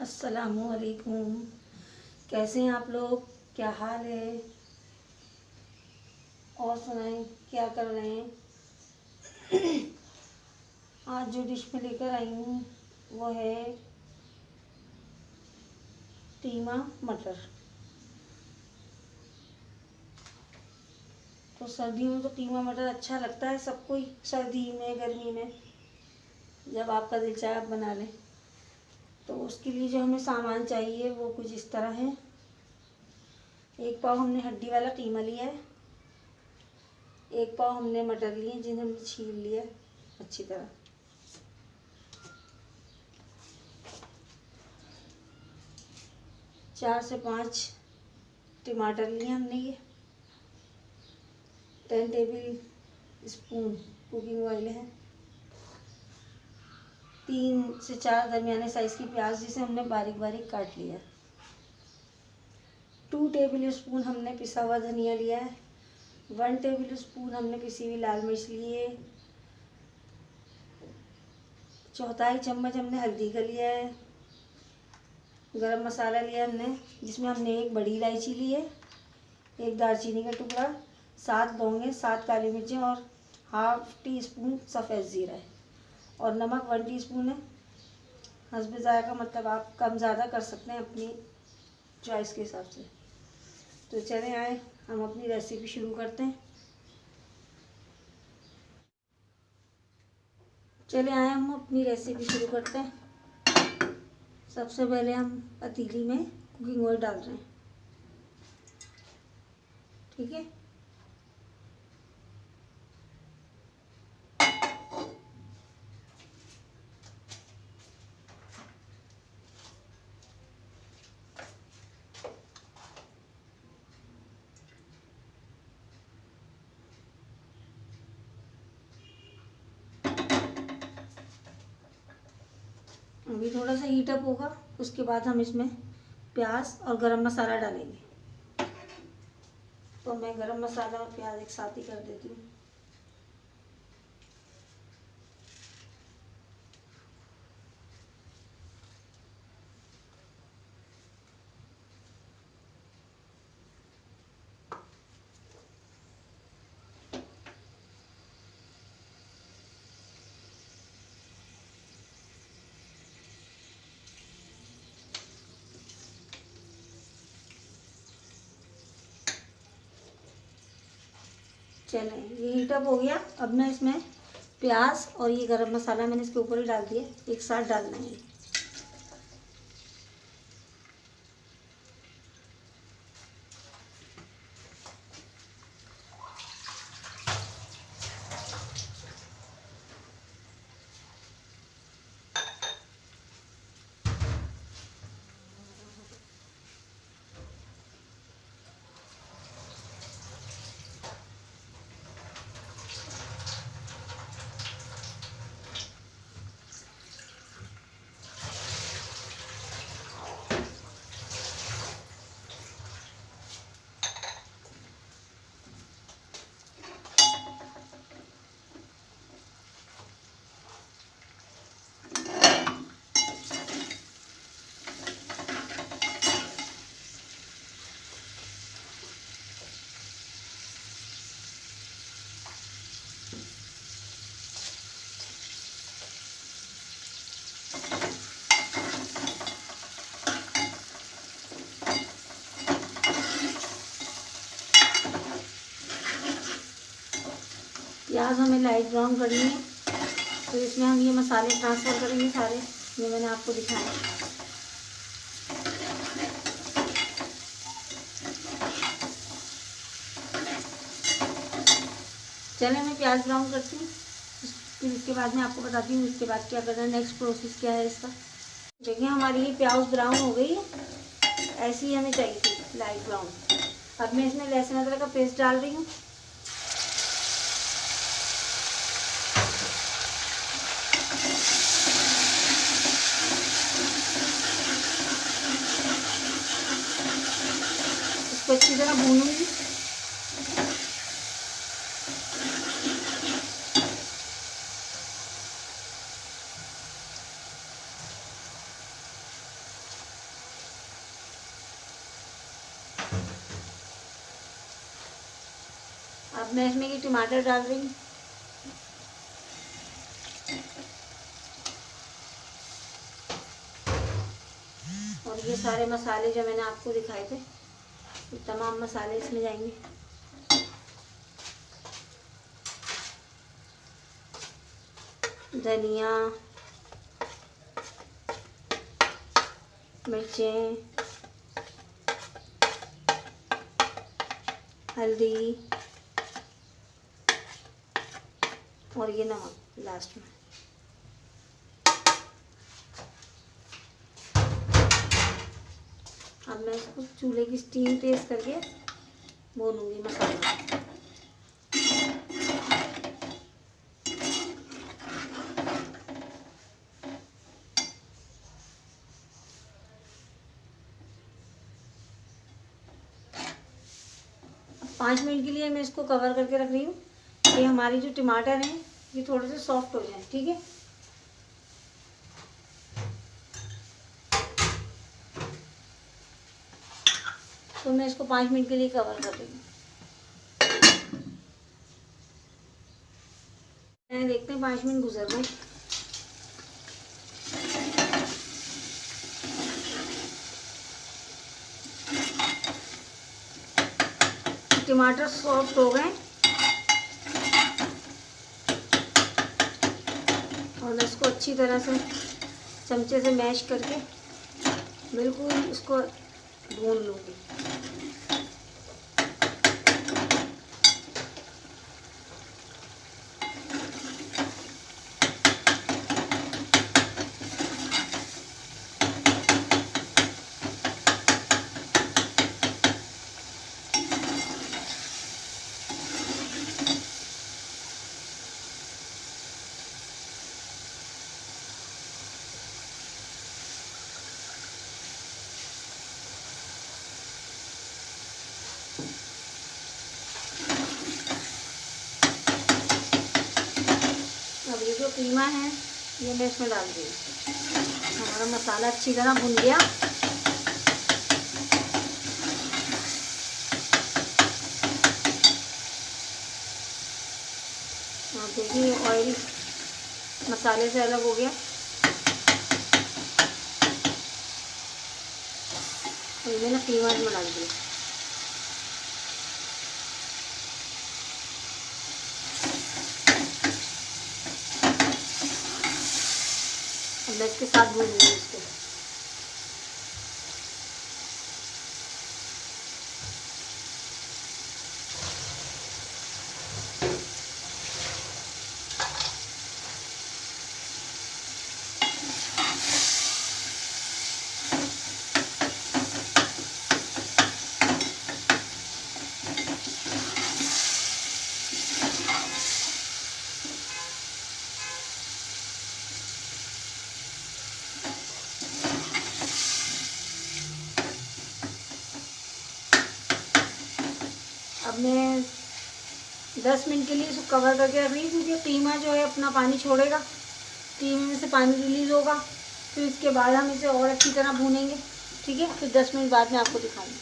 अस्सलामुअलैकुम। कैसे हैं आप लोग? क्या हाल है? और सुनाएं, क्या कर रहे हैं? आज जो डिश में लेकर आई हूँ वो है कीमा मटर। तो सर्दियों में तो कीमा मटर अच्छा लगता है सबको ही, सर्दी में गर्मी में जब आपका दिल चाहे आप बना लें। तो उसके लिए जो हमें सामान चाहिए वो कुछ इस तरह है। 1 पाव हमने हड्डी वाला कीमा लिया है। 1 पाव हमने मटर लिए जिन्हें हमने छील लिया अच्छी तरह। 4 से 5 टमाटर लिए हमने ये। 10 टेबल स्पून कुकिंग ऑयल है। 3 से 4 दरमियाने साइज़ की प्याज जिसे हमने बारीक बारीक काट लिया। 2 टेबल स्पून हमने पिसा हुआ धनिया लिया है। 1 टेबल स्पून हमने पिसी हुई लाल मिर्च लिए। 1/4 चम्मच हमने हल्दी का लिया है। गरम मसाला लिया हमने जिसमें हमने 1 बड़ी इलायची ली है, 1 दालचीनी का टुकड़ा, 7 लौंगे, 7 काली मिर्चें और ½ टीस्पून सफ़ेद ज़ीरा है। और नमक 1 टीस्पून है। हस्बे ज़ायक़ा, मतलब आप कम ज़्यादा कर सकते हैं अपनी चॉइस के हिसाब से। तो चलें आए हम अपनी रेसिपी शुरू करते हैं। हम अपनी रेसिपी शुरू करते हैं। सबसे पहले हम पतीली में कुकिंग ऑयल डाल रहे हैं, ठीक है। अभी थोड़ा सा हीट अप होगा, उसके बाद हम इसमें प्याज और गरम मसाला डालेंगे। तो मैं गरम मसाला और प्याज एक साथ ही कर देती हूँ। चलें, ये हीट अप हो गया। अब मैं इसमें प्याज और ये गरम मसाला मैंने इसके ऊपर ही डाल दिया, एक साथ डालना है। प्याज हमें लाइट ब्राउन करनी है, तो इसमें हम ये मसाले ट्रांसफ़र करेंगे सारे जो मैंने आपको दिखाया। चलिए मैं प्याज ब्राउन करती हूँ, फिर इसके बाद मैं आपको बताती हूँ इसके बाद क्या करना है, नेक्स्ट प्रोसेस क्या है इसका। देखिए हमारी ये प्याज ब्राउन हो गई है, ऐसी ही हमें चाहिए थी लाइट ब्राउन। अब मैं इसमें लहसुन अदरक का पेस्ट डाल रही हूँ। इसको अच्छी तरह भूनूंगी। अब मैं इसमें ये टमाटर डाल रही हूँ। और ये सारे मसाले जो मैंने आपको दिखाए थे, ये तमाम मसाले इसमें जाएंगे। धनिया, मिर्चें, हल्दी और ये नमक लास्ट में। अब मैं इसको चूल्हे की स्टीम तेज करके भूनूंगी मसाला। अब 5 मिनट के लिए मैं इसको कवर करके रख रही हूँ। ये हमारी जो टमाटर हैं ये थोड़े से सॉफ्ट हो जाए, ठीक है। तो मैं इसको 5 मिनट के लिए कवर कर रही हूँ। देखते हैं 5 मिनट गुजर गए। टमाटर सॉफ्ट हो गए और मैं इसको अच्छी तरह से चमचे से मैश करके बिल्कुल इसको भून लूँगी। अब ये जो कीमा है ये मैं इसमें डाल दी। हमारा मसाला अच्छी तरह भुन गया। और देखिए ऑयल मसाले से अलग हो गया। और मैंने कीमा में डाल दिया। मैं इसके साथ भूनूंगी इसको। अब मैं 10 मिनट के लिए इसको कवर करके रख रही हूँ, क्योंकि कीमा जो है अपना पानी छोड़ेगा, कीमे में से पानी रिलीज़ होगा। फिर इसके बाद हम इसे और अच्छी तरह भूनेंगे, ठीक है। फिर 10 मिनट बाद मैं आपको दिखाऊंगी।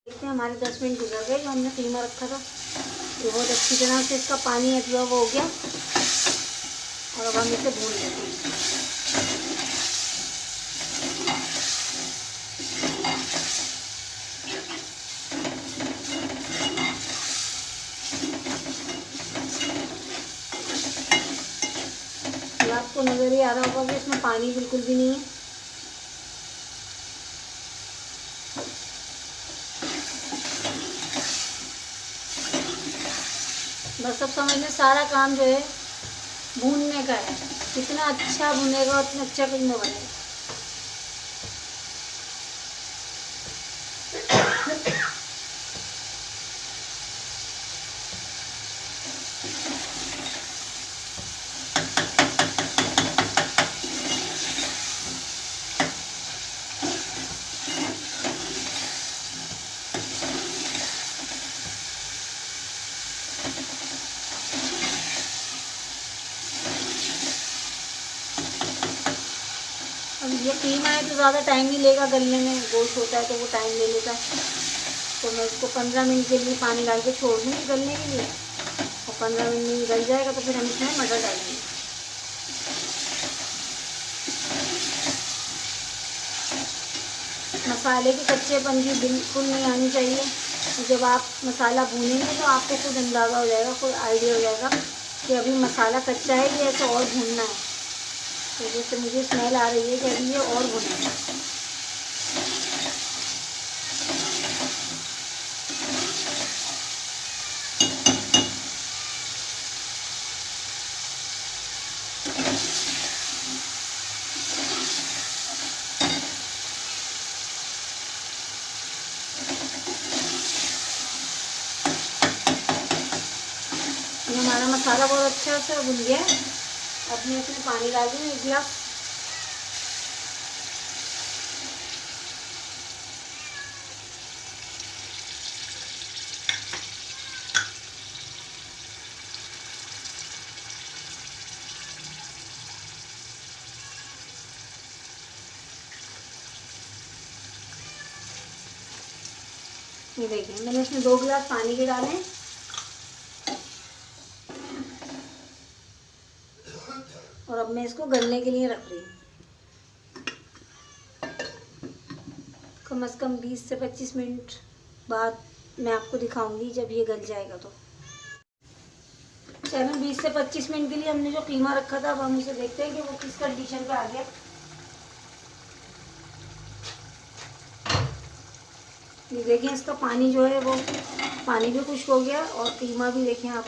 देखते हैं हमारे 10 मिनट गुजर गए। जो हमने कीमा रखा था ये बहुत अच्छी तरह से इसका पानी एब्जॉर्ब हो गया और अब हम इसे भून लेते हैं। आपको नज़र ही आ रहा होगा कि इसमें पानी बिल्कुल भी नहीं है। बस अब समझ में सारा काम जो है भूनने का है। जितना अच्छा भुनेगा उतना अच्छा कीमा बनेगा। अब ये कीमा है तो ज़्यादा टाइम नहीं लेगा गलने में। गोश्त होता है तो वो टाइम ले लेता है। तो मैं इसको 15 मिनट के लिए पानी डाल के छोड़ दूँगी गलने के लिए, और 15 मिनट में गल जाएगा तो फिर हम इसमें मटर डालेंगे। मसाले के कच्चेपन की बिल्कुल नहीं आनी चाहिए। जब आप मसाला भूनेंगे तो आपको खुद अंदाज़ा हो जाएगा, खुद आइडिया हो जाएगा कि अभी मसाला कच्चा है, ये ऐसे और भूनना है। तो जैसे मुझे स्मेल आ रही है कि अभी ये और भुना है। हमारा मसाला बहुत अच्छा से भुन गया है। अब मैं इसमें पानी डाल दूँ 1 गिलास। ये देखिए मैंने इसमें 2 गिलास पानी के डाले। और अब मैं इसको गलने के लिए रख रही हूँ। कम से कम 20 से 25 मिनट बाद मैं आपको दिखाऊंगी जब ये गल जाएगा। तो चलो 20 से 25 मिनट के लिए हमने जो कीमा रखा था, अब हम इसे देखते हैं कि वो किस कंडीशन पे आ गया। ये देखें इसका पानी जो है वो पानी भी खुश्क हो गया और कीमा भी देखें आप।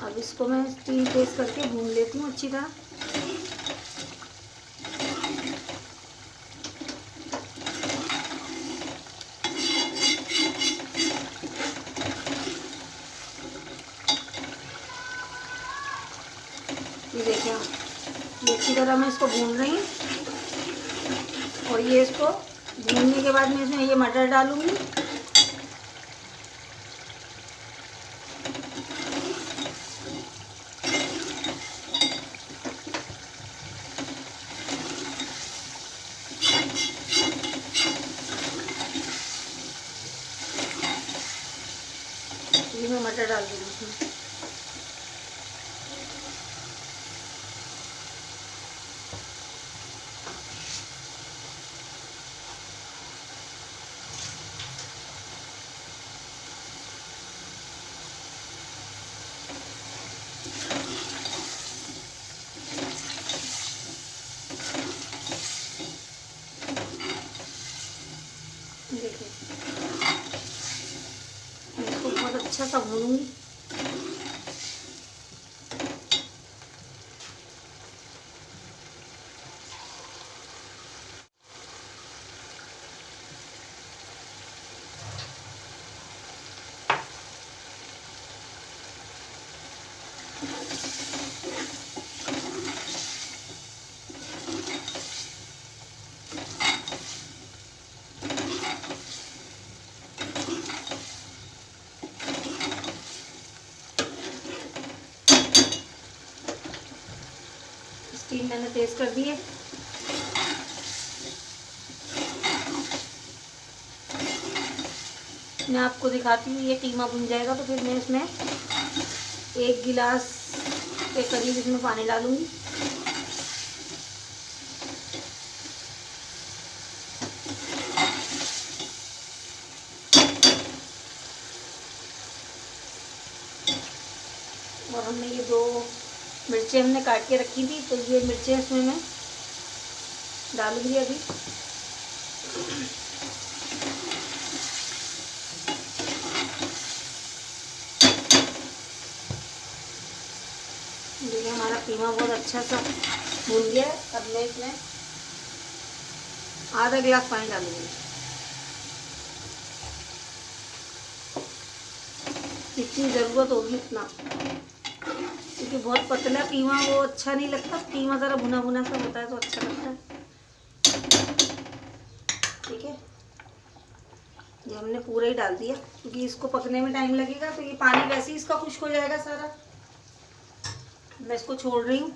अब इसको मैं स्टीम तेज करके भून लेती हूँ अच्छी तरह। ये देखें आप, ये अच्छी तरह मैं इसको भून रही हूँ। और ये इसको भूनने के बाद मैं इसमें ये मटर डालूंगी। ये मैं मटर डाल दूँगी इसमें। देखिए मैं इसको बहुत अच्छा सा भूनूंगी। स्टीम मैंने तेज कर दी है। मैं आपको दिखाती हूँ ये कीमा भुन जाएगा तो फिर मैं इसमें 1 गिलास के करीब इसमें पानी डालूंगी। और हमने ये 2 मिर्चें हमने काट के रखी थी, तो ये मिर्चें इसमें मैं डालूंगी अभी। देखिए हमारा कीमा बहुत अच्छा सा भून गया है। अब मैं इसमें आधा गिलास पानी डालूंगी। जितनी ज़रूरत होगी उतना, क्योंकि बहुत पतला कीमा वो अच्छा नहीं लगता। कीमा ज़रा भुना भुना सा होता है तो अच्छा लगता है। ठीक है, ये हमने पूरा ही डाल दिया क्योंकि इसको पकने में टाइम लगेगा। तो ये पानी वैसे ही इसका खुश्क हो जाएगा सारा। मैं इसको छोड़ रही हूँ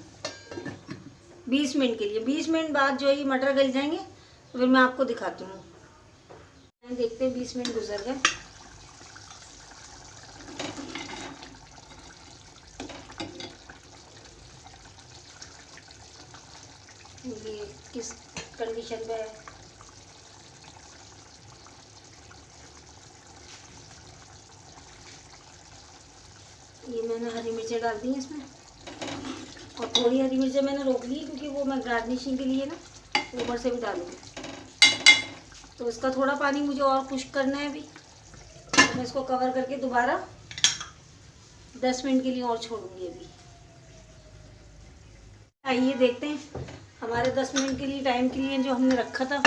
20 मिनट के लिए। 20 मिनट बाद जो है ये मटर गल जाएंगे तो फिर मैं आपको दिखाती हूँ। देखते हैं 20 मिनट गुजर गए। ये किस कंडीशन पे है। ये मैंने हरी मिर्चें डाल दी हैं इसमें, और थोड़ी हरी मिर्चें मैंने रोक ली क्योंकि वो मैं गार्निशिंग के लिए ना ऊपर से भी डालूंगी। तो इसका थोड़ा पानी मुझे और खुश्क करना है अभी, तो मैं इसको कवर करके दोबारा 10 मिनट के लिए और छोड़ूंगी अभी। आइए देखते हैं हमारे 10 मिनट के लिए टाइम के लिए जो हमने रखा था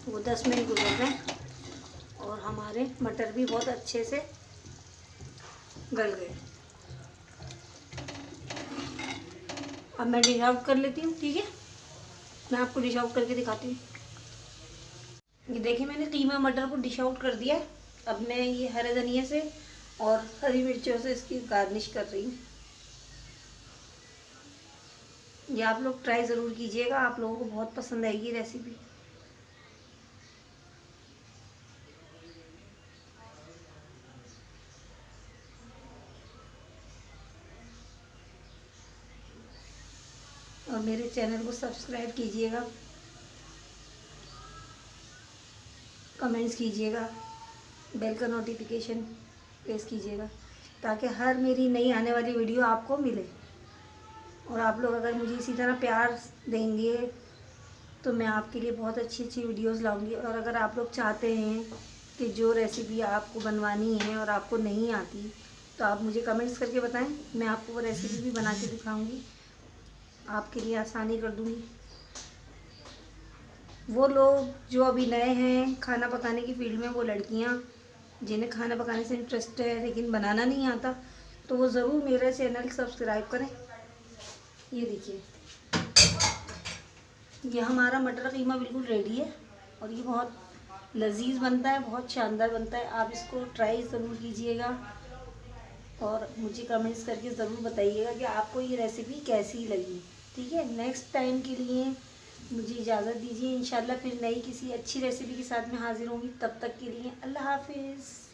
वो 10 मिनट गुजर गए और हमारे मटर भी बहुत अच्छे से गल गए। अब मैं डिश आउट कर लेती हूँ, ठीक है। मैं आपको डिश आउट करके दिखाती हूँ। ये देखिए मैंने कीमा मटर को डिश आउट कर दिया। अब मैं ये हरे धनिया से और हरी मिर्चों से इसकी गार्निश कर रही हूँ। ये आप लोग ट्राई ज़रूर कीजिएगा, आप लोगों को बहुत पसंद आएगी रेसिपी। और मेरे चैनल को सब्सक्राइब कीजिएगा, कमेंट्स कीजिएगा, बेल का नोटिफिकेशन प्रेस कीजिएगा ताकि हर मेरी नई आने वाली वीडियो आपको मिले। और आप लोग अगर मुझे इसी तरह प्यार देंगे तो मैं आपके लिए बहुत अच्छी अच्छी वीडियोस लाऊंगी। और अगर आप लोग चाहते हैं कि जो रेसिपी आपको बनवानी है और आपको नहीं आती तो आप मुझे कमेंट्स करके बताएं, मैं आपको वो रेसिपी भी बना के दिखाऊंगी, आपके लिए आसानी कर दूंगी। वो लोग जो अभी नए हैं खाना पकाने की फील्ड में, वो लड़कियां जिन्हें खाना पकाने से इंटरेस्ट है लेकिन बनाना नहीं आता, तो वो ज़रूर मेरा चैनल सब्सक्राइब करें। ये देखिए ये हमारा मटर कीमा बिल्कुल रेडी है और ये बहुत लजीज बनता है, बहुत शानदार बनता है। आप इसको ट्राई ज़रूर कीजिएगा और मुझे कमेंट्स करके ज़रूर बताइएगा कि आपको ये रेसिपी कैसी लगी, ठीक है। नेक्स्ट टाइम के लिए मुझे इजाज़त दीजिए। इंशाल्लाह फिर नई किसी अच्छी रेसिपी के साथ में हाजिर होंगी। तब तक के लिए अल्लाह हाफिज़।